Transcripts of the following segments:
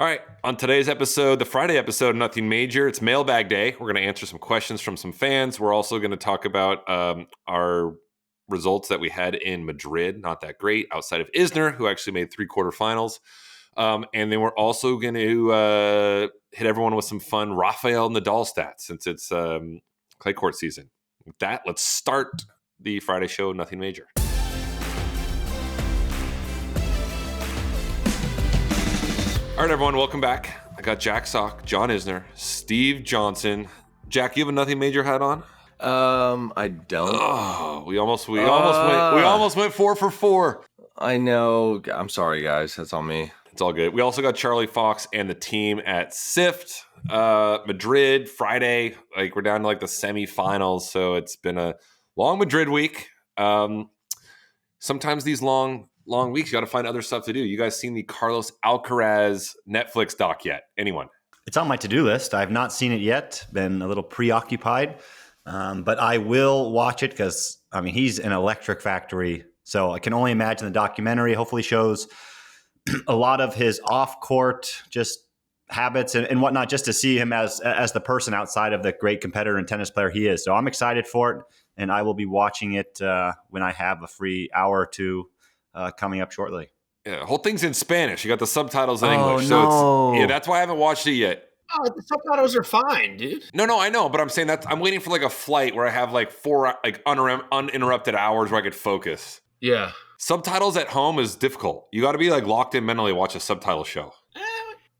All right, on today's episode, the Friday episode of Nothing Major, it's Mailbag Day. We're going to answer some questions from some fans. We're also going to talk about our results that we had in Madrid. Not that great, outside of Isner, who actually made 3 quarterfinals. And then we're also going to hit everyone with some fun Rafael Nadal stats since it's clay court season. With that, let's start the Friday show, Nothing Major. All right, everyone, welcome back. I got Jack Sock, John Isner, Steve Johnson. Jack, you have a Nothing Major hat on? I don't. Oh, we almost went 4 for 4. I know. I'm sorry, guys. That's on me. It's all good. We also got Charlie Fox and the team at SIFT, Madrid, Friday. Like, we're down to like the semifinals, so it's been a long Madrid week. Sometimes these long weeks, you got to find other stuff to do. You guys seen the Carlos Alcaraz Netflix doc yet? Anyone? It's on my to-do list. I have not seen it yet. Been a little preoccupied, but I will watch it because, I mean, he's an electric factory. So I can only imagine the documentary hopefully shows a lot of his off-court just habits and whatnot, just to see him as the person outside of the great competitor and tennis player he is. So I'm excited for it, and I will be watching it when I have a free hour or two coming up shortly. Yeah, the whole thing's in Spanish. You got the subtitles in English. No. So that's why I haven't watched it yet. Oh, the subtitles are fine, dude. No, I know, but I'm saying that I'm waiting for like a flight where I have like 4 like uninterrupted hours where I could focus. Yeah. Subtitles at home is difficult. You got to be like locked in mentally to watch a subtitle show.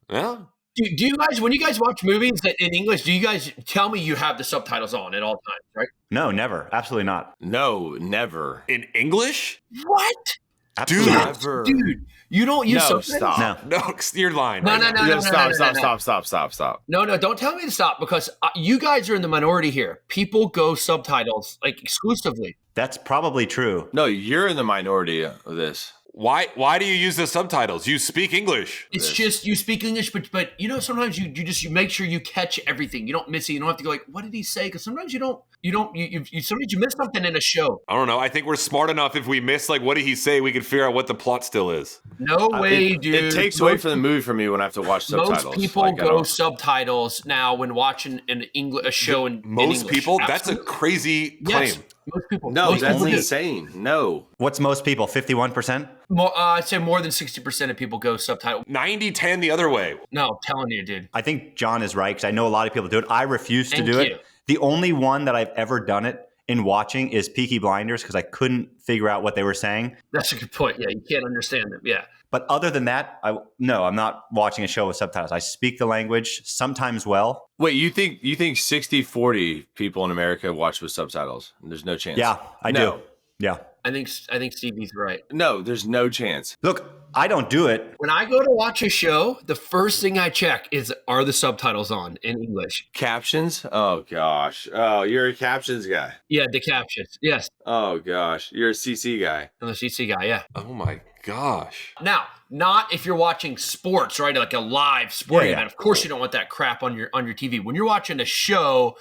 Yeah. Do you guys, when you guys watch movies in English, do you guys tell me you have the subtitles on at all times, right? No, never. Absolutely not. No, never. In English? What? Absolutely not. Never. Dude, you don't use subtitles? Stop. No, you're lying. No, Stop. No, don't tell me to stop because you guys are in the minority here. People go subtitles like exclusively. That's probably true. No, you're in the minority of this. Why do you use the subtitles? You speak English. It's just you speak English, but you know sometimes you make sure you catch everything. You don't miss it. You don't have to go like, what did he say? Because sometimes sometimes you miss something in a show. I don't know. I think we're smart enough. If we miss like what did he say, we can figure out what the plot still is. No way, dude. It takes away from the movie for me when I have to watch subtitles. Most people go subtitles now when watching a show in most English. people. Absolutely. That's a crazy claim. Yes, most people. No, most that's people do. insane. No. What's most people? 51%? I'd say more than 60% of people go subtitle. 90-10 the other way. No, I'm telling you, dude. I think John is right because I know a lot of people do it. I refuse to Thank do you. it. The only one that I've ever done it in watching is Peaky Blinders because I couldn't figure out what they were saying. That's a good point. Yeah, you can't understand them. Yeah. But other than that, I'm not watching a show with subtitles. I speak the language sometimes well. Wait, you think 60-40 people in America watch with subtitles? There's no chance. Yeah, I do. Yeah. I think Stevie's right. No, there's no chance. Look, I don't do it. When I go to watch a show, the first thing I check is, are the subtitles on in English? Captions? Oh, gosh. Oh, you're a captions guy. Yeah, the captions. Yes. Oh, gosh. You're a CC guy. I'm the CC guy, yeah. Oh my gosh. Now, not if you're watching sports, right? Like a live sporting event. Of course you don't want that crap on your TV. When you're watching a show,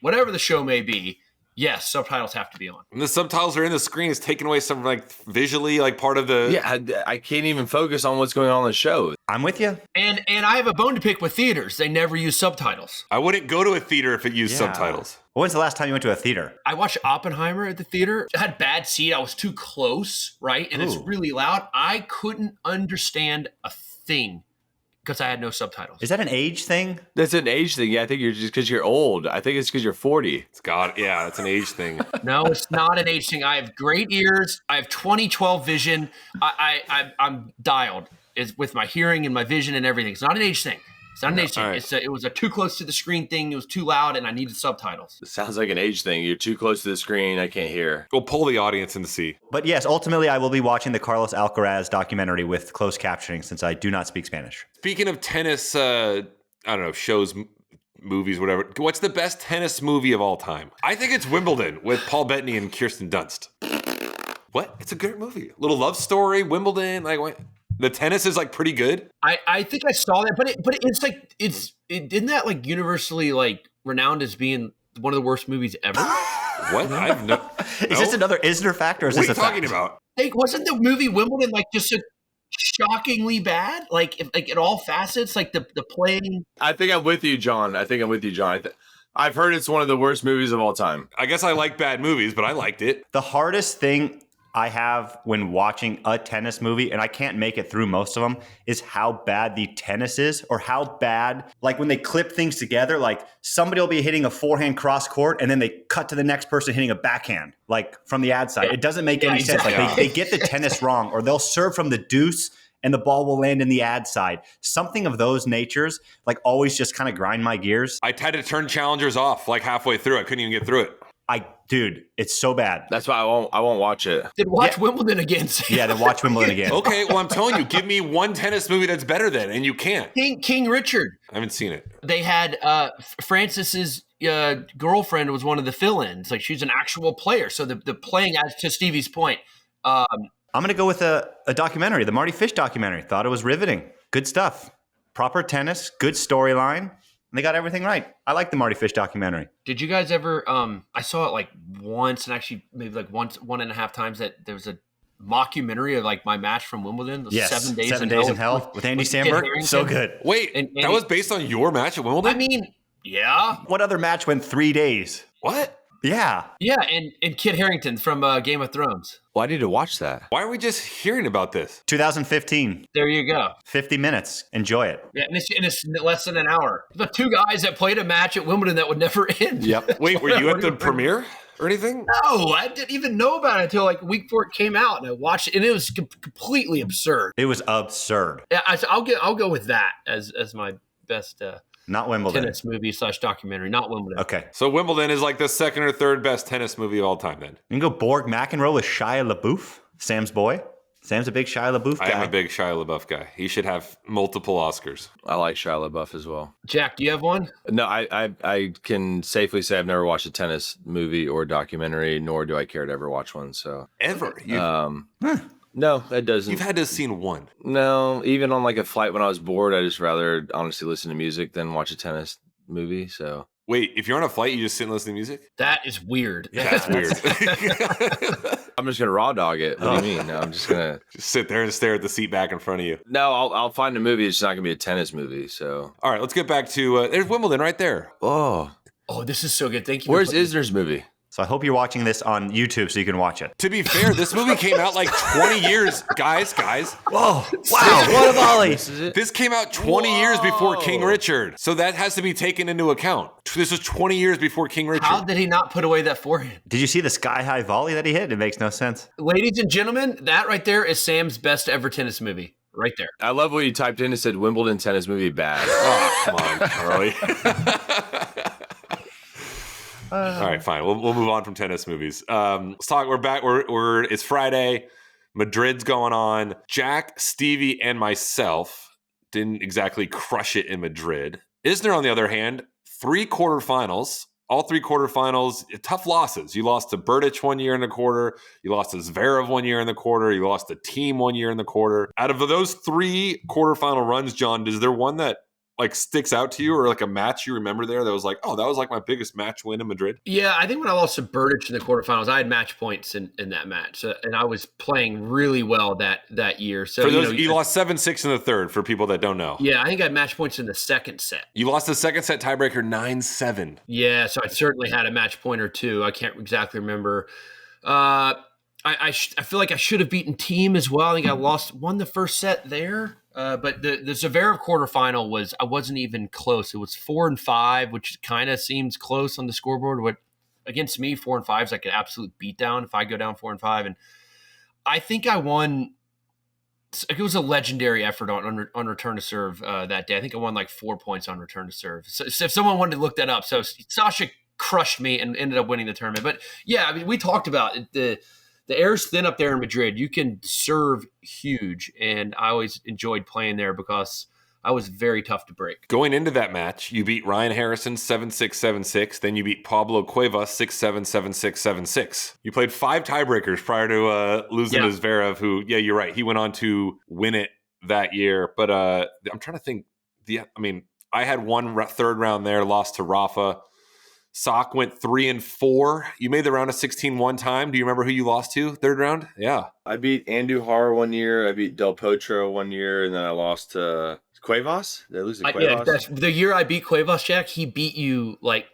whatever the show may be, yes, subtitles have to be on. And the subtitles are in the screen. It's taking away some like visually like part of the. Yeah, I can't even focus on what's going on in the show. I'm with you. And I have a bone to pick with theaters. They never use subtitles. I wouldn't go to a theater if it used subtitles. When's the last time you went to a theater? I watched Oppenheimer at the theater. I had bad seat. I was too close, right? And it's really loud. I couldn't understand a thing because I had no subtitles. Is that an age thing? That's an age thing. Yeah, I think you're just because you're old. I think it's because you're 40. Yeah, it's an age thing. No, it's not an age thing. I have great ears. I have 20/12 vision. I'm dialed with my hearing and my vision and everything. It's not an age thing. It's not an age thing. Right. It was a too close to the screen thing. It was too loud, and I needed subtitles. It sounds like an age thing. You're too close to the screen. I can't hear. We'll pull the audience in to see. But yes, ultimately, I will be watching the Carlos Alcaraz documentary with closed captioning since I do not speak Spanish. Speaking of tennis, I don't know, shows, movies, whatever. What's the best tennis movie of all time? I think it's Wimbledon with Paul Bettany and Kirsten Dunst. What? It's a good movie. Little love story, Wimbledon. Like what? The tennis is like pretty good. I think I saw that, but it's like isn't that like universally like renowned as being one of the worst movies ever? What? I've no. Is this another Isner fact or is What this are you a talking fact? about? Like, wasn't the movie Wimbledon like just a shockingly bad? Like, in all facets, like the playing. I think I'm with you, John. I've heard it's one of the worst movies of all time. I guess I like bad movies, but I liked it. The hardest thing I have when watching a tennis movie, and I can't make it through most of them, is how bad the tennis is, or how bad, like when they clip things together, like somebody will be hitting a forehand cross court and then they cut to the next person hitting a backhand, like from the ad side. It doesn't make any sense. Like they get the tennis wrong, or they'll serve from the deuce and the ball will land in the ad side. Something of those natures, like always just kind of grind my gears. I tried to turn challengers off like halfway through. I couldn't even get through it. Dude, it's so bad. That's why I won't watch it. Then watch Wimbledon again. Yeah, then watch Wimbledon again. Okay, well, I'm telling you, give me one tennis movie that's better than, and you can't. King Richard. I haven't seen it. They had Francis's girlfriend was one of the fill-ins. Like, she's an actual player. So the playing, as to Stevie's point. I'm going to go with a documentary, the Marty Fish documentary. Thought it was riveting. Good stuff. Proper tennis, good storyline. And they got everything right. I like the Marty Fish documentary. Did you guys ever? I saw it like once, and actually maybe like one and a half times. That there was a mockumentary of like my match from Wimbledon. Yes, 7 Days, 7 Days in Hell with Andy Samberg. So good. Wait, And that was based on your match at Wimbledon? I mean, yeah, What other match went 3 days? What? Yeah. and Kit Harington from Game of Thrones. Well, I need to watch that. Why are we just hearing about this? 2015. There you go. 50 minutes. Enjoy it. Yeah, and it's less than an hour. The two guys that played a match at Wimbledon that would never end. Yep. Wait, were you at the premiere or anything? No, I didn't even know about it until like week 4 it came out, and I watched it, and it was completely absurd. It was absurd. Yeah, I'll go with that as my best Not Wimbledon. tennis movie / documentary. Not Wimbledon. Okay. So Wimbledon is like the second or third best tennis movie of all time then. You can go Borg McEnroe with Shia LaBeouf, Sam's boy. Sam's a big Shia LaBeouf guy. I am a big Shia LaBeouf guy. He should have multiple Oscars. I like Shia LaBeouf as well. Jack, do you have one? No, I can safely say I've never watched a tennis movie or documentary, nor do I care to ever watch one. So Ever? no, it doesn't. You've had to have seen one. No, even on like a flight when I was bored, I just rather honestly listen to music than watch a tennis movie. So Wait, if you're on a flight, you just sit and listen to music? That is weird. Yeah, that's weird. I'm just gonna raw dog it. What do you mean? No, I'm just gonna Just sit there and stare at the seat back in front of you. no. I'll find a movie. It's just not gonna be a tennis movie. So All right, let's get back to there's Wimbledon right there. oh, Oh, this is so good. Thank you. where's Isner's movie? So I hope you're watching this on YouTube so you can watch it. To be fair, this movie came out like 20 years. Guys. Whoa. Wow. What a volley. This is it. This came out 20 years before King Richard. So that has to be taken into account. This was 20 years before King Richard. How did he not put away that forehand? Did you see the sky-high volley that he hit? It makes no sense. Ladies and gentlemen, that right there is Sam's best ever tennis movie. Right there. I love what you typed in and said Wimbledon tennis movie bad. Oh, come on, Charlie. All right, fine. We'll move on from tennis movies. Let's talk. We're back. It's Friday. Madrid's going on. Jack, Stevie, and myself didn't exactly crush it in Madrid. Isner, on the other hand, 3 quarterfinals. All 3 quarterfinals, tough losses. You lost to Berdych 1 year in the quarter. You lost to Zverev 1 year in the quarter. You lost to Team 1 year in the quarter. Out of those 3 quarterfinal runs, John, is there one that like sticks out to you, or like a match you remember there that was like, oh, that was like my biggest match win in Madrid? Yeah, I think when I lost to Berdych in the quarterfinals, I had match points in that match, and I was playing really well that year. So for those, you lost 7-6 in the third. For people that don't know, yeah, I think I had match points in the second set. You lost the second set tiebreaker 9-7. Yeah, so I certainly had a match point or two. I can't exactly remember. I feel like I should have beaten Team as well. I think I won the first set there. But the Zverev quarterfinal I wasn't even close. It was 4-5, which kind of seems close on the scoreboard. What against me, 4-5 is like an absolute beatdown if I go down 4-5. And I think I won. It was a legendary effort on return to serve that day. I think I won like 4 points on return to serve. So if someone wanted to look that up, so Sasha crushed me and ended up winning the tournament. But yeah, I mean, we talked about it, the air's thin up there in Madrid. You can serve huge, and I always enjoyed playing there because I was very tough to break. Going into that match, you beat Ryan Harrison 7-6, 7-6. Then you beat Pablo Cuevas 6-7, 7-6, 7-6. You played 5 tiebreakers prior to losing to Zverev, who, yeah, you're right. He went on to win it that year. But I'm trying to think. I had one third round there, lost to Rafa. Sock went 3-4. You made the round of 16 one time. Do you remember who you lost to third round? Yeah. I beat Andujar one year. I beat Del Potro one year, and then I lost to Cuevas. Did I lose to Cuevas? That's the year I beat Cuevas, Jack. He beat you like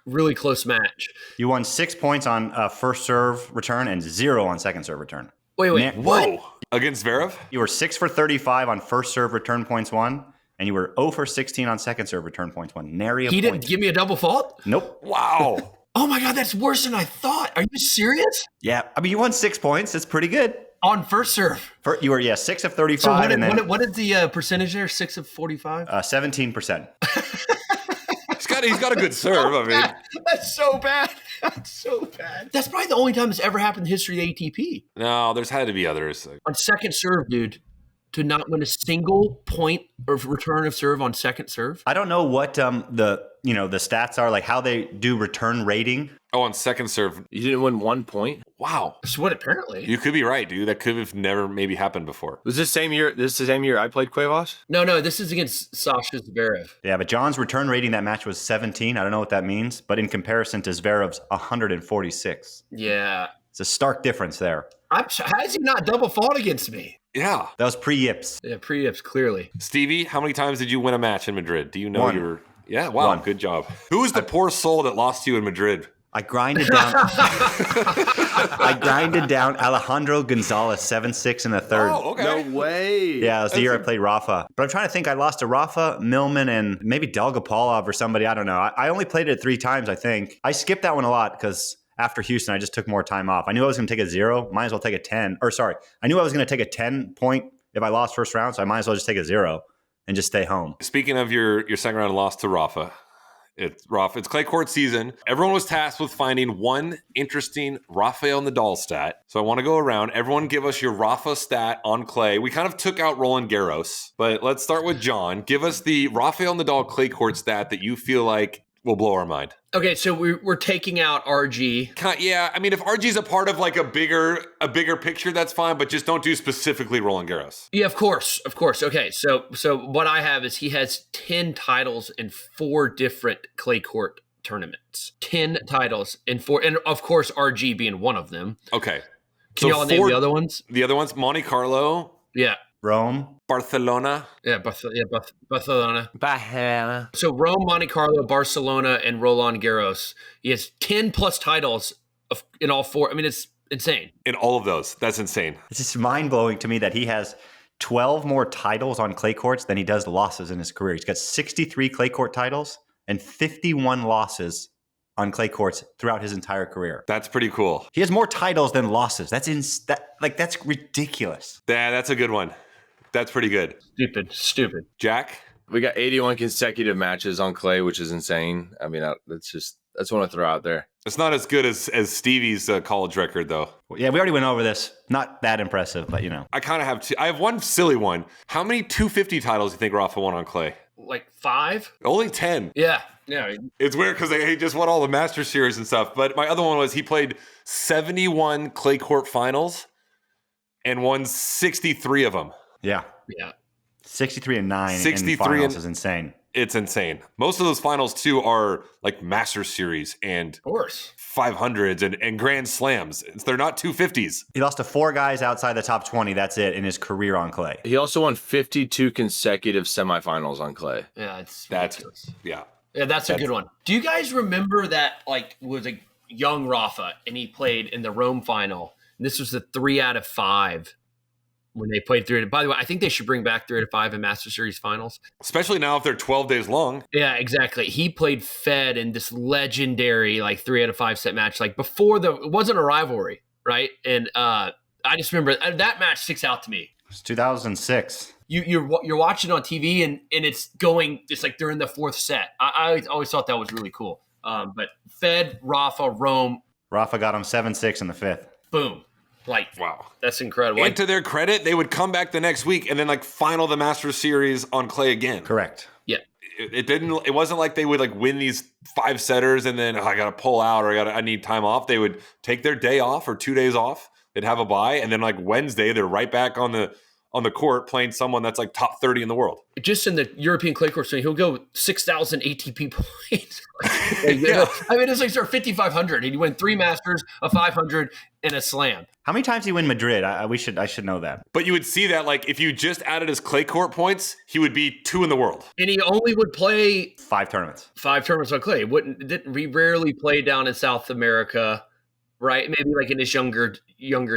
really close match. You won 6 points on first serve return and 0 on second serve return. Wait, what? Whoa. Against Zverev? You were 6 for 35 on first serve return points won, and you were 0 for 16 on second serve return points won. Nary a He point. didn't give me a double fault? Nope. Wow. Oh my God, that's worse than I thought. Are you serious? Yeah. I mean, you won 6 points. That's pretty good. On first serve. You were, 6 of 35. So and then what is the percentage there? 6 of 45? 17%. He's got a good serve. I mean, That's so bad. That's so bad. That's probably the only time it's ever happened in the history of the ATP. no, there's had to be others. On second serve, dude, to not win a single point of return of serve on second serve. I don't know what the stats are, like how they do return rating. Oh, on second serve. You didn't win 1 point? Wow. That's what apparently. You could be right, dude. That could have never maybe happened before. Was this same year? This is the same year I played Cuevas? No, this is against Sasha Zverev. Yeah, but John's return rating that match was 17. I don't know what that means, but in comparison to Zverev's 146. Yeah. It's a stark difference there. How is he not double fault against me? Yeah. That was pre-yips. Yeah, pre-yips, clearly. Stevie, how many times did you win a match in Madrid? Do you know 1. you were... Yeah, wow, 1. Good job. Who was the poor soul that lost to you in Madrid? I grinded down. I grinded down Alejandro Gonzalez 7-6 in the third. Oh, okay. No way. Yeah, it was the year I played Rafa. But I'm trying to think. I lost to Rafa, Millman, and maybe Delgapolov or somebody. I don't know. I only played it 3 times, I think. I skipped that one a lot because after Houston, I just took more time off. I knew I was going to take a 0. Might as well take a 10. Or sorry, I knew I was going to take a 10 point if I lost first round, so I might as well just take a 0 and just stay home. Speaking of your second round loss to Rafa, it's clay court season. Everyone was tasked with finding one interesting Rafael Nadal stat. So I want to go around. Everyone give us your Rafa stat on clay. We kind of took out Roland Garros, but let's start with John. Give us the Rafael Nadal clay court stat that you feel like will blow our mind. Okay, so we're taking out RG. Yeah, I mean, if RG's a part of like a bigger picture, that's fine, but just don't do specifically Roland Garros. Yeah, of course. Okay, so what I have is he has 10 titles in 4 different clay court tournaments. 10 titles in 4, and of course RG being one of them. Okay. Can y'all name the other ones? The other ones, Monte Carlo, Yeah. Rome. Barcelona. Barcelona. So Rome, Monte Carlo, Barcelona, and Roland Garros. He has 10 plus titles in all 4. I mean, it's insane. In all of those. That's insane. It's just mind-blowing to me that he has 12 more titles on clay courts than he does losses in his career. He's got 63 clay court titles and 51 losses on clay courts throughout his entire career. That's pretty cool. He has more titles than losses. That's ridiculous. Yeah, that's a good one. That's pretty good. Stupid. Jack? We got 81 consecutive matches on clay, which is insane. I mean, that's one to throw out there. It's not as good as Stevie's college record, though. Yeah, we already went over this. Not that impressive, but I kind of have two. I have one silly one. How many 250 titles do you think Rafa won on clay? Like 5? Only 10. Yeah. It's weird because he just won all the Master Series and stuff. But my other one was he played 71 clay court finals and won 63 of them. Yeah. 63 and 9 in finals is insane. It's insane. Most of those finals, too, are like Master Series and Of course. 500s and Grand Slams. They're not 250s. He lost to 4 guys outside the top 20. That's it in his career on clay. He also won 52 consecutive semifinals on clay. Yeah, That's ridiculous. yeah. Yeah, that's a good one. Do you guys remember that, like, was a young Rafa, and he played in the Rome final? And this was the 3 out of 5 when they played 3. By the way, I think they should bring back 3 out of 5 in Master Series finals. Especially now if they're 12 days long. Yeah, exactly. He played Fed in this legendary, like, 3 out of 5 set match. Like, before it wasn't a rivalry, right? And I just remember that match sticks out to me. It's 2006. You're watching on TV and it's like they're in the 4th set. I always thought that was really cool. But Fed, Rafa, Rome. Rafa got him 7-6 in the 5th. Boom. Like, wow. That's incredible. And to their credit, they would come back the next week and then like final the Masters Series on clay again. Correct. Yeah. It wasn't like they would like win these 5 setters and then I got to pull out or I need time off. They would take their day off or 2 days off. They'd have a bye and then like Wednesday they're right back on the on the court playing someone that's like top 30 in the world. Just in the European clay court, so he'll go 6,000 ATP points. Yeah. I mean, it's like 5,500. He'd win 3 Masters, a 500, and a Slam. How many times did he win Madrid? I should know that. But you would see that, like, if you just added his clay court points, he would be 2 in the world. And he only would play 5 tournaments. 5 tournaments on clay. We rarely play down in South America, right? Maybe like in his younger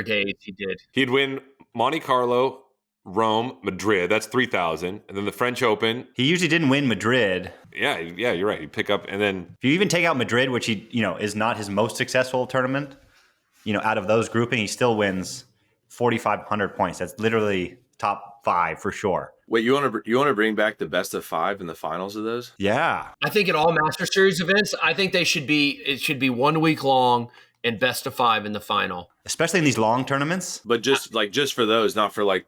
days, he did. He'd win Monte Carlo, Rome, Madrid. That's 3,000. And then the French Open. He usually didn't win Madrid. Yeah, you're right. You pick up, and then If you even take out Madrid, which he, is not his most successful tournament, out of those grouping, he still wins 4,500 points. That's literally top 5 for sure. Wait, you want to bring back the best of 5 in the finals of those? Yeah. I think in all Master Series events, I think it should be 1 week long and best of 5 in the final. Especially in these long tournaments. But just for those, not for like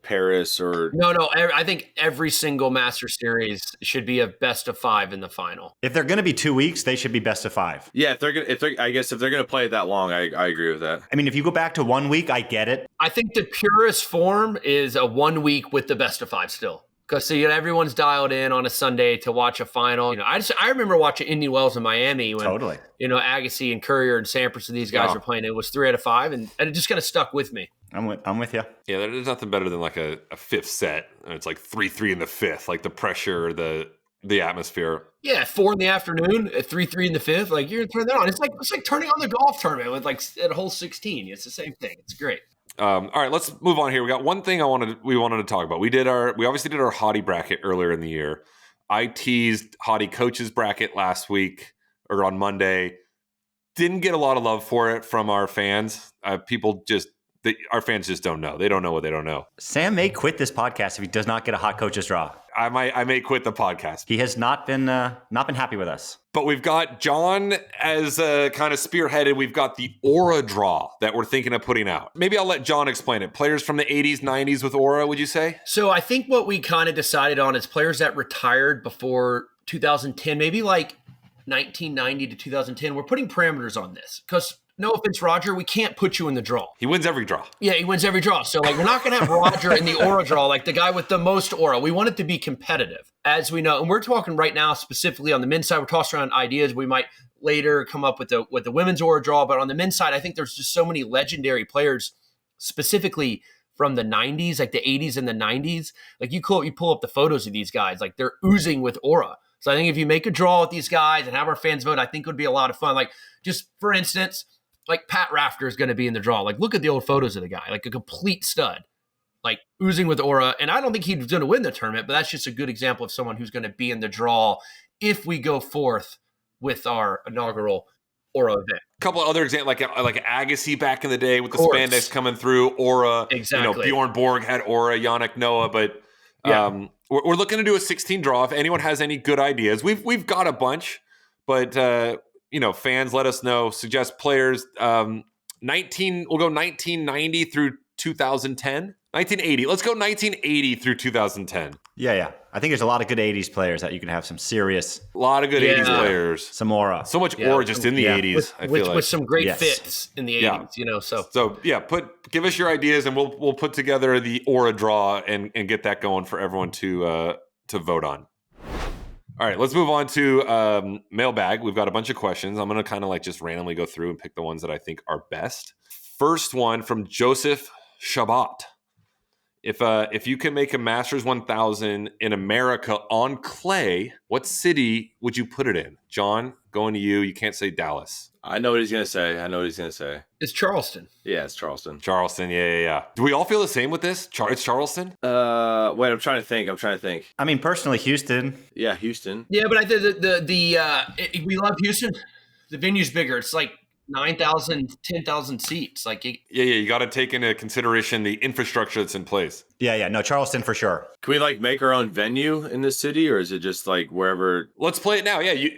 Paris or No. I think every single Master Series should be a best of 5 in the final. If they're going to be 2 weeks, they should be best of 5. yeah. If they're gonna play it that long, I agree with that. I mean, if you go back to 1 week, I get it. I think the purest form is a 1 week with the best of 5 still. Because everyone's dialed in on a Sunday to watch a final. I remember watching Indian Wells in Miami when Totally. Agassi and Courier and Sampras and these guys were playing. It was 3 out of 5, and it just kind of stuck with me. I'm with you. yeah, there's nothing better than like a 5th set. And it's like 3-3 in the 5th, like the pressure, the atmosphere. Yeah, 4 in the afternoon, at 3-3 in the 5th. Like you're gonna turn that on. It's like turning on the golf tournament with like at hole 16. It's the same thing. It's great. All right, let's move on here. We got one thing we wanted to talk about. We obviously did our hottie bracket earlier in the year. I teased hottie coaches bracket last week or on Monday. Didn't get a lot of love for it from our fans. Our fans just don't know. They don't know what they don't know. Sam may quit this podcast if he does not get a hot coach's draw. I may quit the podcast. He has not been happy with us. But we've got John as kind of spearheaded. We've got the Aura draw that we're thinking of putting out. Maybe I'll let John explain it. Players from the 80s, 90s with Aura, would you say? So I think what we kind of decided on is players that retired before 2010, maybe like 1990 to 2010. We're putting parameters on this because, no offense, Roger, we can't put you in the draw. He wins every draw. Yeah, he wins every draw. So, we're not going to have Roger in the Aura draw, like the guy with the most Aura. We want it to be competitive, as we know. And we're talking right now specifically on the men's side. We're tossing around ideas. We might later come up with the women's Aura draw. But on the men's side, I think there's just so many legendary players, specifically from the 90s, like the 80s and the 90s. Like you pull up the photos of these guys, like they're oozing with Aura. So I think if you make a draw with these guys and have our fans vote, I think it would be a lot of fun. Like just for instance, like Pat Rafter is going to be in the draw. Like look at the old photos of the guy, like a complete stud, like oozing with Aura. And I don't think he's going to win the tournament, but that's just a good example of someone who's going to be in the draw if we go forth with our inaugural Aura event. A couple of other examples, like Agassi back in the day with the Course. spandex coming through, Aura. Exactly. Bjorn Borg had Aura, Yannick Noah, but we're looking to do a 16 draw. If anyone has any good ideas, we've got a bunch, but fans, let us know. Suggest players. We'll go 1990 through 2010. 1980. Let's go 1980 through 2010. Yeah. I think there's a lot of good 80s players that you can have some serious. A lot of good 80s players. Some Aura. So much Aura just in the 80s. I feel like with some great fits in the 80s. So give us your ideas and we'll put together the Aura draw and get that going for everyone to vote on. All right, let's move on to mailbag. We've got a bunch of questions. I'm going to kind of just randomly go through and pick the ones that I think are best. First one from Joseph Shabbat. If you can make a Masters 1000 in America on clay, what city would you put it in? John, going to you. You can't say Dallas. I know what he's going to say. It's Charleston. Yeah, it's Charleston. Charleston, yeah. Do we all feel the same with this? It's Charleston? Wait, I'm trying to think. I mean, personally, Houston. Yeah, Houston. Yeah, but I think we love Houston. The venue's bigger. It's like 9,000, 10,000 seats. You got to take into consideration the infrastructure that's in place. Yeah. No, Charleston for sure. Can we make our own venue in this city, or is it just wherever? Let's play it now. Yeah,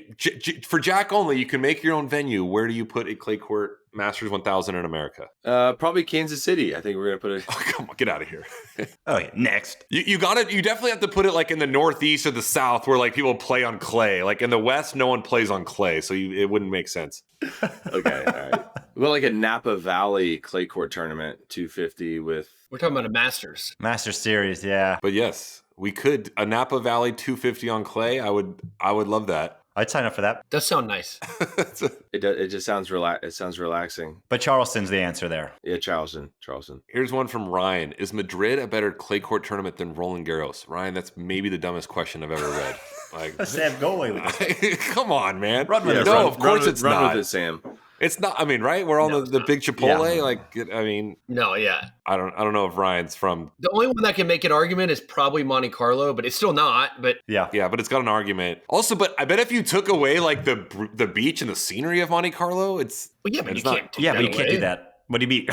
for Jack only, you can make your own venue. Where do you put a clay court Masters 1000 in America? Probably Kansas City. I think we're gonna put it. Oh, come on, get out of here. Oh yeah, next. You definitely have to put it in the Northeast or the South where people play on clay. In the West, no one plays on clay, so it wouldn't make sense. Okay, all right. Well, a Napa Valley clay court tournament, 250 with We're talking about a Masters. Master Series, yeah. But yes, we could a Napa Valley 250 on clay. I would love that. I'd sign up for that. Does sound nice. It just sounds it sounds relaxing. But Charleston's the answer there. Yeah, Charleston. Here's one from Ryan. Is Madrid a better clay court tournament than Roland Garros? Ryan, that's maybe the dumbest question I've ever read. Like, Sam, go away with this. come on, man. Run with it. No, of course it's run not. with it, Sam. It's not. I mean, right? We're on the big Chipotle. Yeah. Like, I mean, No, yeah. I don't know if Ryan's from. The only one that can make an argument is probably Monte Carlo, but it's still not. But Yeah. Yeah, but it's got an argument. Also, but I bet if you took away like the beach and the scenery of Monte Carlo, it's well, yeah, but it's you not- can't. Take Yeah, that but you can't away. do that. What do you mean?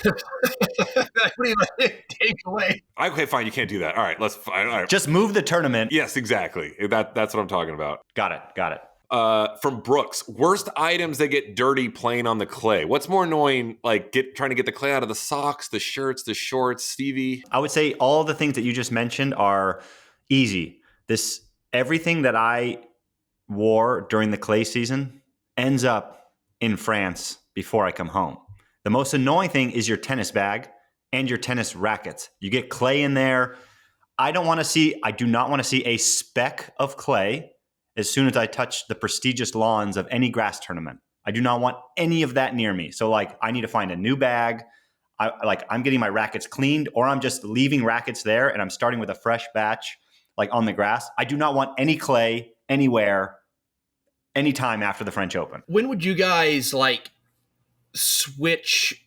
What do you take away? Okay, fine. You can't do that. All right, let's. All right. Just move the tournament. Yes, exactly. That's what I'm talking about. Got it. From Brooks, worst items that get dirty playing on the clay. What's more annoying, like trying to get the clay out of the socks, the shirts, the shorts, Stevie? I would say all the things that you just mentioned are easy. Everything that I wore during the clay season ends up in France before I come home. The most annoying thing is your tennis bag and your tennis rackets. You get clay in there. I do not want to see a speck of clay as soon as I touch the prestigious lawns of any grass tournament. I do not want any of that near me. So like I need to find a new bag. I'm getting my rackets cleaned, or I'm just leaving rackets there and I'm starting with a fresh batch like on the grass. I do not want any clay anywhere anytime after the French Open. When would you guys like switch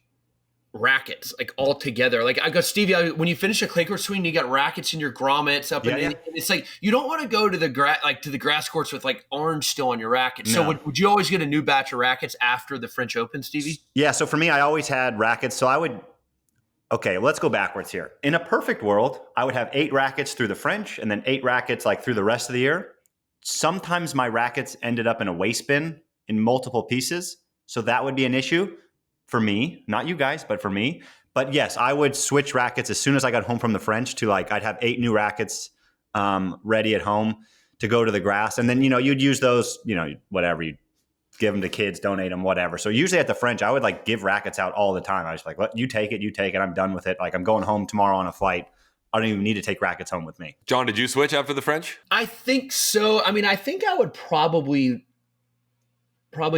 rackets like all together? Like I go, Stevie, when you finish a clay court swing, you got rackets in your grommets up, and it's like you don't want to go to the grass courts with like orange still on your rackets. No. So would you always get a new batch of rackets after the French Open, Stevie? Yeah, so for me, I always had rackets. So let's go backwards here. In a perfect world, I would have 8 rackets through the French and then 8 rackets like through the rest of the year. Sometimes my rackets ended up in a waste bin in multiple pieces. So that would be an issue for me, not you guys, but for me. But yes, I would switch rackets as soon as I got home from the French to I'd have 8 new rackets ready at home to go to the grass. And then, you'd use those, whatever, you give them to kids, donate them, whatever. So usually at the French, I would give rackets out all the time. I was like, you take it. I'm done with it. Like I'm going home tomorrow on a flight. I don't even need to take rackets home with me. John, did you switch after the French? I think so. I mean, I think I would probably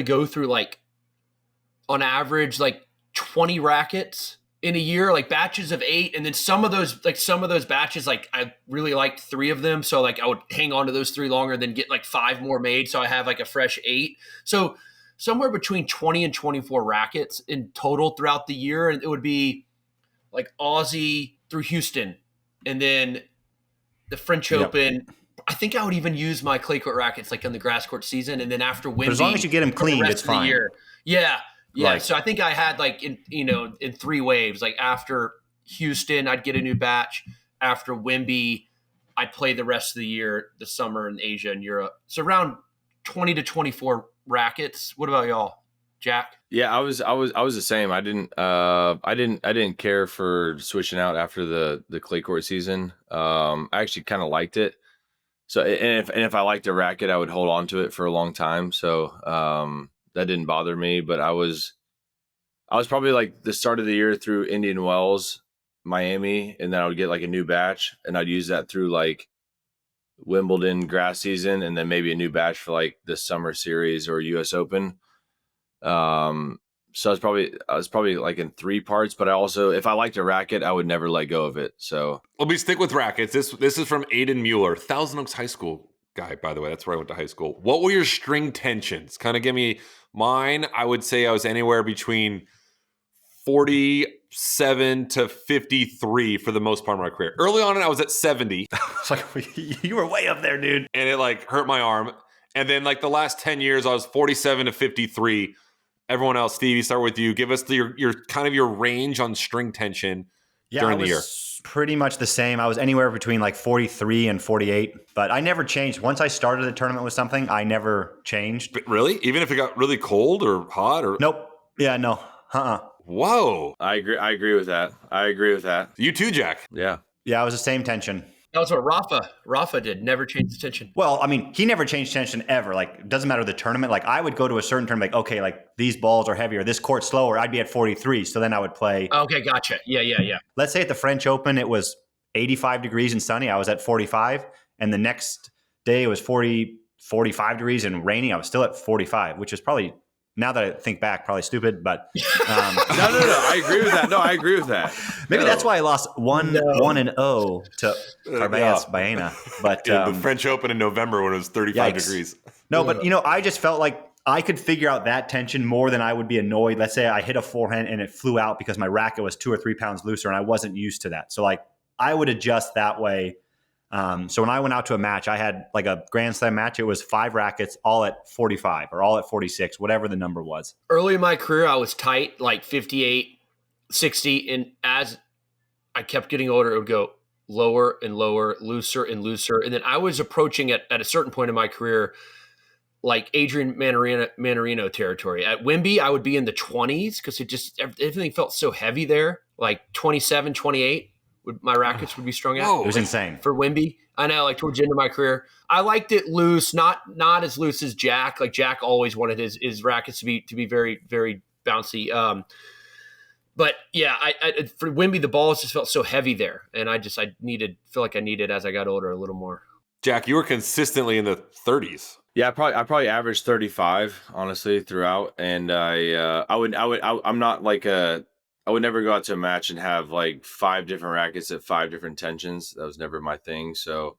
go through on average 20 rackets in a year, like batches of 8, and then some of those batches, I really liked 3 of them, so I would hang on to those 3 longer, then get 5 more made, so I have a fresh 8. So somewhere between 20 and 24 rackets in total throughout the year, and it would be Aussie through Houston, and then the French Open. I think I would even use my clay court rackets in the grass court season, and then after Wemby, But as long as you get them cleaned, it's fine. Yeah. Right. So I think I had in 3 waves. After Houston, I'd get a new batch. After Wemby, I'd play the rest of the year, the summer in Asia and Europe. So around 20 to 24 rackets. What about y'all, Jack? Yeah, I was the same. I didn't care for switching out after the clay court season. I actually kind of liked it. So and if I liked a racket, I would hold on to it for a long time. So that didn't bother me. But I was probably the start of the year through Indian Wells, Miami, and then I would get a new batch, and I'd use that through Wimbledon grass season, and then maybe a new batch for the summer series or US Open. So I was probably in 3 parts, but I also, if I liked a racket, I would never let go of it. So Let me stick with rackets. This is from Aiden Mueller, Thousand Oaks High School guy, by the way. That's where I went to high school. What were your string tensions? Kind of give me mine. I would say I was anywhere between 47 to 53 for the most part of my career. Early on, I was at 70. It's you were way up there, dude. And it hurt my arm. And then the last 10 years, I was 47 to 53. Everyone else, Stevie, start with you. Give us your kind of your range on string tension during the year. Pretty much the same. I was anywhere between 43 and 48, but I never changed. Once I started the tournament with something, I never changed. But really? Even if it got really cold or hot or Nope. Yeah, no. Whoa. I agree with that. You too, Jack. Yeah. Yeah, it was the same tension. That was what Rafa did. Never changed the tension. Well, I mean, he never changed tension ever. Like, it doesn't matter the tournament. Like, I would go to a certain tournament, like, okay, like these balls are heavier, this court's slower. I'd be at 43. So then I would play. Okay, gotcha. Yeah. Let's say at the French Open, it was 85 degrees and sunny. I was at 45. And the next day it was 45 degrees and rainy. I was still at 45, which is probably, now that I think back, probably stupid, but No. I agree with that. No, I agree with that. maybe that's why I lost 1-0 to Carballas Baena. But the French Open in November when it was 35 degrees. No, but I just felt like I could figure out that tension more than I would be annoyed. Let's say I hit a forehand and it flew out because my racket was 2 or 3 pounds looser and I wasn't used to that. So like I would adjust that way. So when I went out to a match, I had like a Grand Slam match. It was 5 rackets, all at 45 or all at 46, whatever the number was. Early in my career, I was tight, like 58, 60. And as I kept getting older, it would go lower and lower, looser and looser. And then I was approaching at a certain point in my career, like Adrian Manarino territory. At Wimby, I would be in the 20s because everything felt so heavy there, like 27, 28. My rackets would be strung out. It was insane. For Wimby. I know, like towards the end of my career. I liked it loose, not as loose as Jack. Like Jack always wanted his rackets to be very, very bouncy. But yeah, I for Wimby, the balls just felt so heavy there. And I feel like I needed as I got older a little more. Jack, you were consistently in the 30s. Yeah, I probably averaged 35 honestly throughout, and I'm not like I would never go out to a match and have like 5 different rackets at 5 different tensions. That was never my thing. So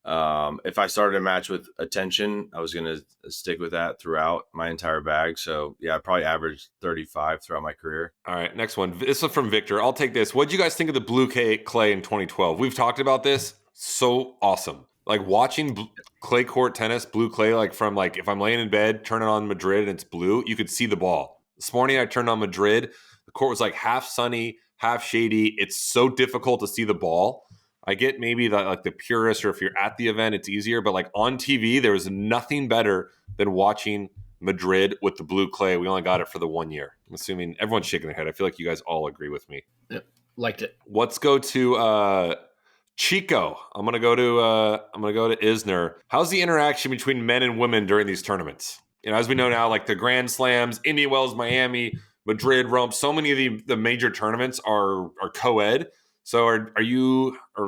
if I started a match with a tension, I was going to stick with that throughout my entire bag. So yeah, I probably averaged 35 throughout my career. All right, next one. This is from Victor. I'll take this. What do you guys think of the blue clay in 2012? We've talked about this. So awesome. Like watching clay court tennis, blue clay, like from like if I'm laying in bed, turn it on Madrid and it's blue, you could see the ball. This morning I turned on Madrid. The court was like half sunny, half shady. It's so difficult to see the ball. I get maybe the purist, or if you're at the event, it's easier. But like on TV, there was nothing better than watching Madrid with the blue clay. We only got it for the 1 year. I'm assuming everyone's shaking their head. I feel like you guys all agree with me. Yep, liked it. Let's go to Chico. I'm gonna go to Isner. How's the interaction between men and women during these tournaments? As we know now, like the Grand Slams, Indian Wells, Miami, Madrid, Rome, so many of the major tournaments are co-ed. So are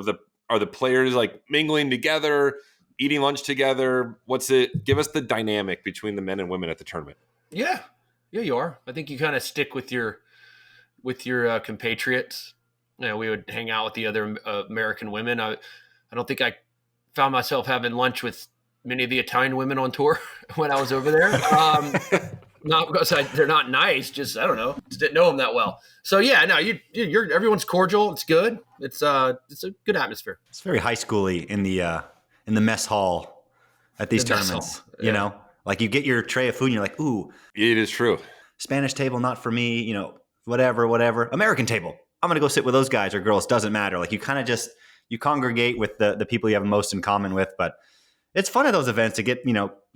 the players like mingling together, eating lunch together? Give us the dynamic between the men and women at the tournament. Yeah, you are. I think you kind of stick with your compatriots. We would hang out with the other American women. I don't think I found myself having lunch with many of the Italian women on tour when I was over there. Not because they're not nice, just I don't know, just didn't know them that well. So yeah, no, you're everyone's cordial. It's good. It's a good atmosphere. It's very high schooly in the mess hall at these tournaments. Yeah. Like you get your tray of food and you're like, ooh, it is true. Spanish table, not for me. Whatever. American table. I'm gonna go sit with those guys or girls. Doesn't matter. Like you kind of you congregate with the people you have most in common with, but. It's fun at those events to get, you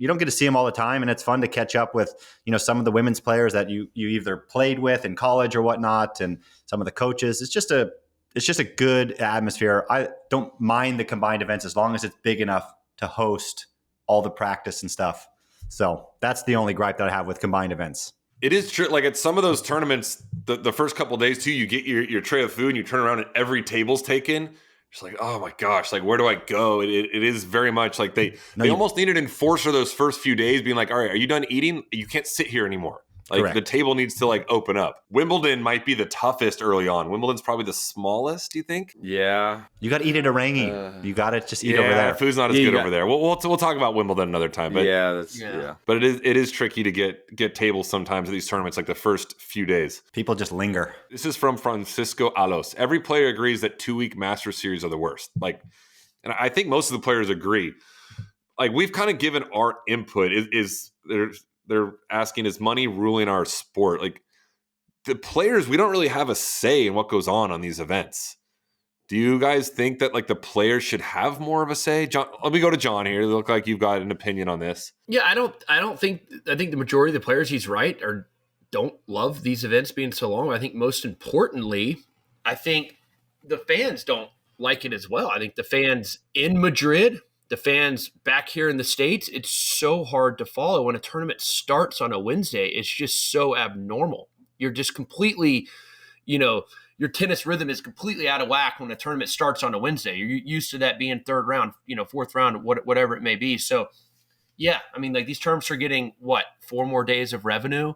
don't get to see them all the time. And it's fun to catch up with, some of the women's players that you either played with in college or whatnot. And some of the coaches. It's just a good atmosphere. I don't mind the combined events as long as it's big enough to host all the practice and stuff. So that's the only gripe that I have with combined events. It is true. Like at some of those tournaments, the first couple of days too, you get your tray of food and you turn around and every table's taken. It's like, oh my gosh, like where do I go? It is very much like they almost need an enforcer those first few days being like, all right, are you done eating? You can't sit here anymore. Like Correct. The table needs to like open up. Wimbledon might be the toughest early on. Wimbledon's probably the smallest, do you think? Yeah. You got to eat at Orangi. You got to just eat over there. Food's not as good over there. We'll talk about Wimbledon another time. But yeah. But it is tricky to get tables sometimes at these tournaments, like the first few days. People just linger. This is from Francisco Alos. Every player agrees that 2-week Master Series are the worst. Like, and I think most of the players agree. Like we've kind of given our input. They're asking, is money ruling our sport? Like the players, we don't really have a say in what goes on these events. Do you guys think that like the players should have more of a say? John, let me go to John here. It look like you've got an opinion on this. Yeah, I think the majority of the players, he's right, or don't love these events being so long. I think most importantly, I think the fans don't like it as well. I think the fans in Madrid, the fans back here in the States, it's so hard to follow when a tournament starts on a Wednesday. It's just so abnormal. You're just completely, your tennis rhythm is completely out of whack when a tournament starts on a Wednesday. You're used to that being third round, fourth round, whatever it may be. So, yeah, I mean, like these terms are getting 4 more days of revenue.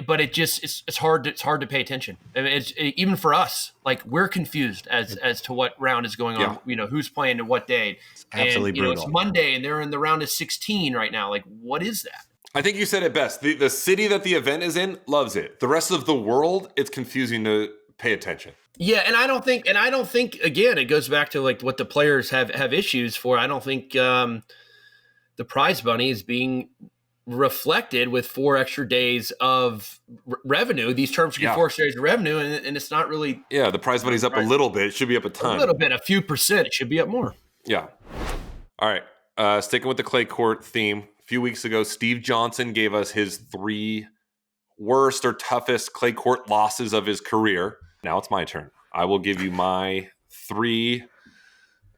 But it's hard to pay attention. I mean, even for us, like we're confused as to what round is going on. Who's playing and what day. It's absolutely brutal. It's Monday and they're in the round of 16 right now. Like, what is that? I think you said it best. The city that the event is in loves it. The rest of the world, it's confusing to pay attention. Yeah, and I don't think again, it goes back to like what the players have issues for. I don't think the prize money is being reflected with 4 extra days of revenue. These terms should be 4 extra days of revenue, and it's not really. Yeah, the prize money's up a little bit. It should be up a ton. A little bit, a few percent. It should be up more. Yeah. All right. Sticking with the clay court theme. A few weeks ago, Steve Johnson gave us his 3 worst or toughest clay court losses of his career. Now it's my turn. I will give you my 3.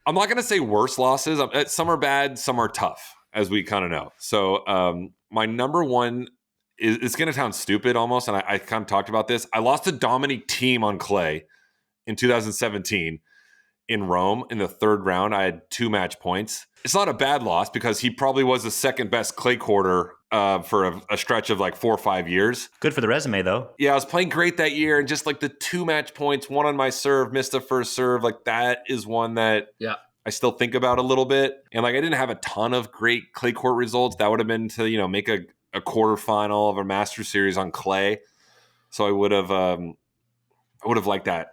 I'm not going to say worst losses. Some are bad, some are tough, as we kind of know. So my number 1 is, it's going to sound stupid almost, and I kind of talked about this. I lost to Dominic Thiem on clay in 2017 in Rome in the 3rd round. I had 2 match points. It's not a bad loss because he probably was the second best clay courter for a stretch of like 4 or 5 years. Good for the resume, though. Yeah, I was playing great that year, and just like the 2 match points, 1 on my serve, missed the first serve, like that is one that I still think about a little bit. And like I didn't have a ton of great clay court results. That would have been to make a quarterfinal of a Master Series on clay. So I would have liked that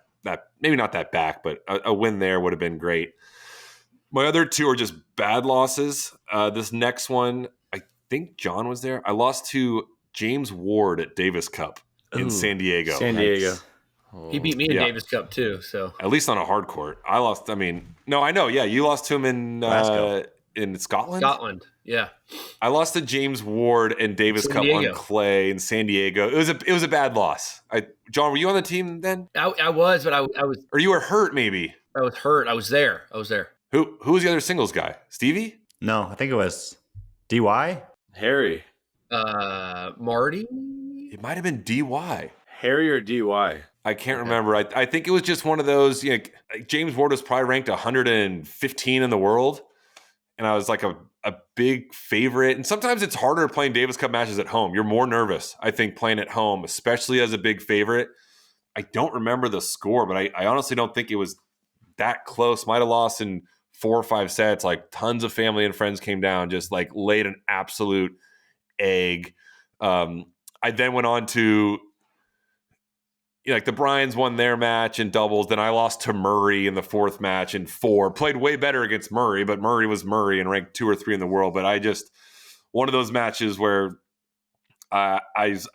maybe not that back, but a win there would have been great. My other 2 are just bad losses. This next one, I think John was there. I lost to James Ward at Davis Cup in San Diego. San Diego. Oh. He beat me in Davis Cup too. So at least on a hard court. I lost. I mean, no, I know. Yeah, you lost to him in Scotland. Scotland. Yeah. I lost to James Ward and Davis Cup on clay in San Diego. It was a bad loss. John, were you on the team then? I was, but I was. Or you were hurt, maybe. I was hurt. I was there. Who was the other singles guy? Stevie? No, I think it was DY. Harry. Marty. It might have been DY. Harry or DY. I can't remember. I think it was just one of those. James Ward was probably ranked 115 in the world, and I was like a big favorite. And sometimes it's harder playing Davis Cup matches at home. You're more nervous, I think, playing at home, especially as a big favorite. I don't remember the score, but I honestly don't think it was that close. Might have lost in 4 or 5 sets. Like tons of family and friends came down, just like laid an absolute egg. I then went on to. Like the Bryans won their match in doubles. Then I lost to Murray in the 4th match in 4. Played way better against Murray, but Murray was Murray and ranked 2 or 3 in the world. But one of those matches where I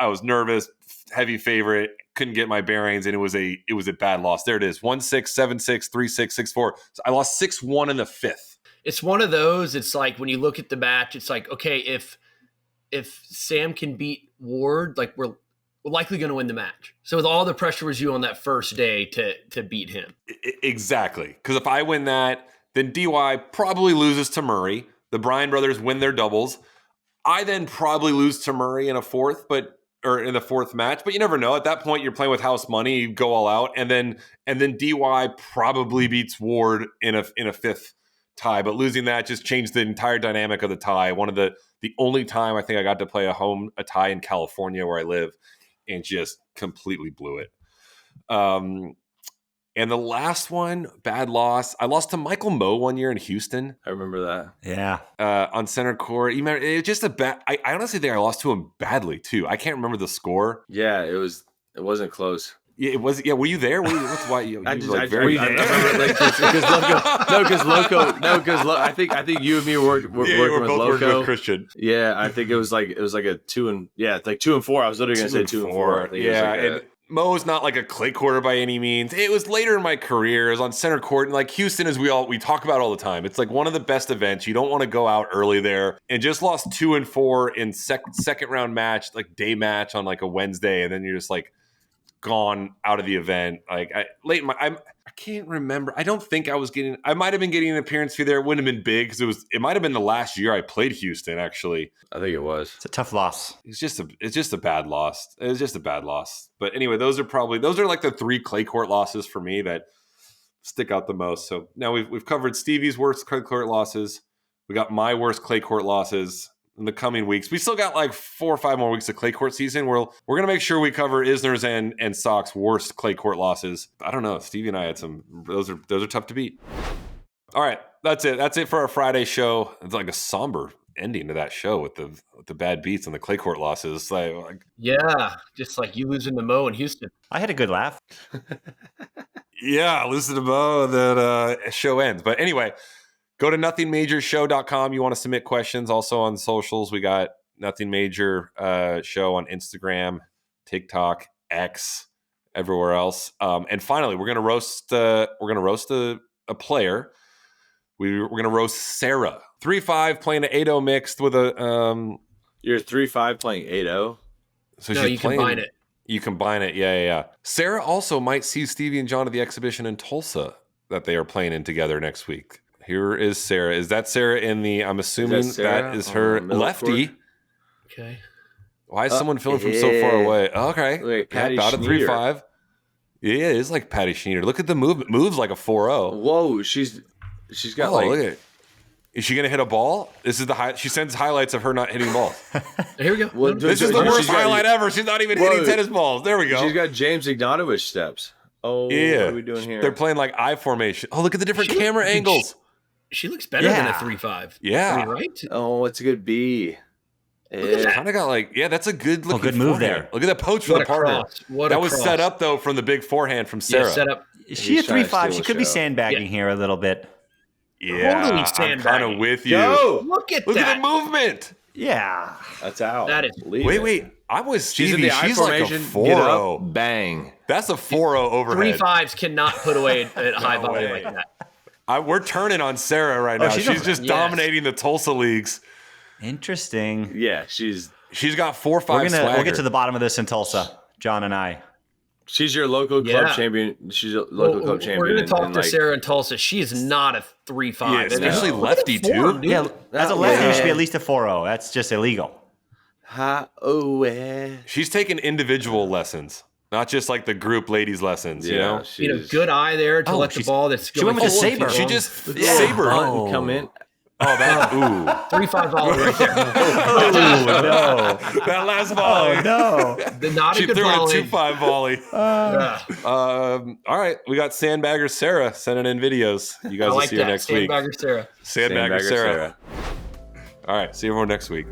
was nervous, heavy favorite, couldn't get my bearings, and it was a bad loss. There it is, 1-6, 7-6, 3-6, 6-4. So I lost 6-1 in the 5th. It's one of those. It's like when you look at the match, it's like, okay, if Sam can beat Ward, like we're likely going to win the match. So with all the pressure was you on that first day to beat him. Exactly. Because if I win that, then DY probably loses to Murray. The Bryan brothers win their doubles. I then probably lose to Murray in the 4th match, but you never know. At that point, you're playing with house money. You go all out, and then DY probably beats Ward in a 5th tie. But losing that just changed the entire dynamic of the tie. One of the only time I think I got to play a tie in California where I live. And just completely blew it. And the last one, bad loss. I lost to Michael Moe one year in Houston. I remember that. Yeah. On center court. You remember, it was just a bad. I honestly think I lost to him badly too. I can't remember the score. Yeah, it wasn't close. Yeah, it was. Yeah, were you there? What's why you? I Because I think you and me were working with Loco. Working with Christian. Yeah, I think it was like a 2 and 2 and 4. I was literally going to say 2 and 4. I think and Mo's not like a clay quarter by any means. It was later in my career. It was on center court, and like Houston, as we talk about all the time. It's like one of the best events. You don't want to go out early there, and just lost 2 and 4 in second round match, like day match on like a Wednesday, and then you're just like gone out of the event. Like I can't remember. I don't think I was getting. I might have been getting an appearance fee there. It wouldn't have been big because it might have been the last year I played Houston. Actually, I think it was. It's a tough loss. it's just a bad loss. It was just a bad loss. But anyway, those are like the 3 clay court losses for me that stick out the most. So now we've covered Stevie's worst clay court losses. We got my worst clay court losses in the coming weeks. We still got like 4 or 5 more weeks of clay court season. We're gonna make sure we cover Isner's and Sock's worst clay court losses. I don't know. Stevie and I had some. Those are tough to beat. All right, that's it. That's it for our Friday show. It's like a somber ending to that show with the bad beats and the clay court losses. Like Yeah, just like you losing to Mo in Houston. I had a good laugh. yeah, listen to Mo. That show ends. But anyway. Go to nothingmajorshow.com. You want to submit questions. Also on socials, we got Nothing Major Show on Instagram, TikTok, X, everywhere else. And finally, we're gonna roast a player. We're gonna roast Sarah. 3-5 playing an 8-0 mixed with a You're 3-5 playing 8-0. So No, she's you playing, combine it. You combine it, yeah. Sarah also might see Stevie and John at the exhibition in Tulsa that they are playing in together next week. Here is Sarah. Is that Sarah in the? I'm assuming that is her lefty. Court? Okay. Why is someone filming from so far away? Okay, Like Patty about a 3-5. Yeah, it is like Patty Sheener. Look at the movement. Moves like a 4-0. Whoa, she's got look at it. Is she gonna hit a ball? This is the she sends highlights of her not hitting balls. Here we go. Well, This is the worst highlight ever. She's not even hitting tennis balls. There we go. She's got James Ignatovich steps. Oh, yeah. What are we doing here? They're playing like I formation. Oh, look at the different camera angles. She looks better than a 3-5. Yeah. I mean, right? Oh, it's a good B. Kind of got like, that's a good looking good move forehand. there. Look at that poach for the partner. That was set up though from the big forehand from Sarah. Yeah, set up. Is she a He's trying to 3-5? steal She the could be show. sandbagging here a little bit. Yeah, Totally I'm kind sandbagging. of with you. Go! Look at Look that. at the movement. Yeah. That's out. That is- Leave it. Wait. I'm with She's Stevie. in the I She's like a formation. Get up, 4-0. bang. That's a 4-0 overhead. 3-5s cannot put away a high volley way. like that. We're turning on Sarah right now. she's She's on- just Yes. dominating the Tulsa leagues. Interesting. Yeah, she's Got 4-5 swagger. We'll get to the bottom of this in Tulsa, John and I. your local club Yeah. champion. She's a local club champion. We're going to and- talk and, to like, Sarah in Tulsa. She is not a 3-5. Yeah, especially Look at lefty, the form, too. dude. Yeah, as a lefty, you should be way. at least a 4-0. That's just illegal. She's taking individual lessons, not just like the group ladies lessons, you know? Good eye there to let the ball that's she went with going the saber. She long. just Yeah. saber. Button come in. Oh, that 3-5 volley right there. no. that last volley. No. Not She a good threw volley. a 2-5 volley. All right, we got Sandbagger Sarah sending in videos. You guys I will like see her that. next week. Sandbagger Sarah. Sandbagger Sarah. All right, see everyone next week.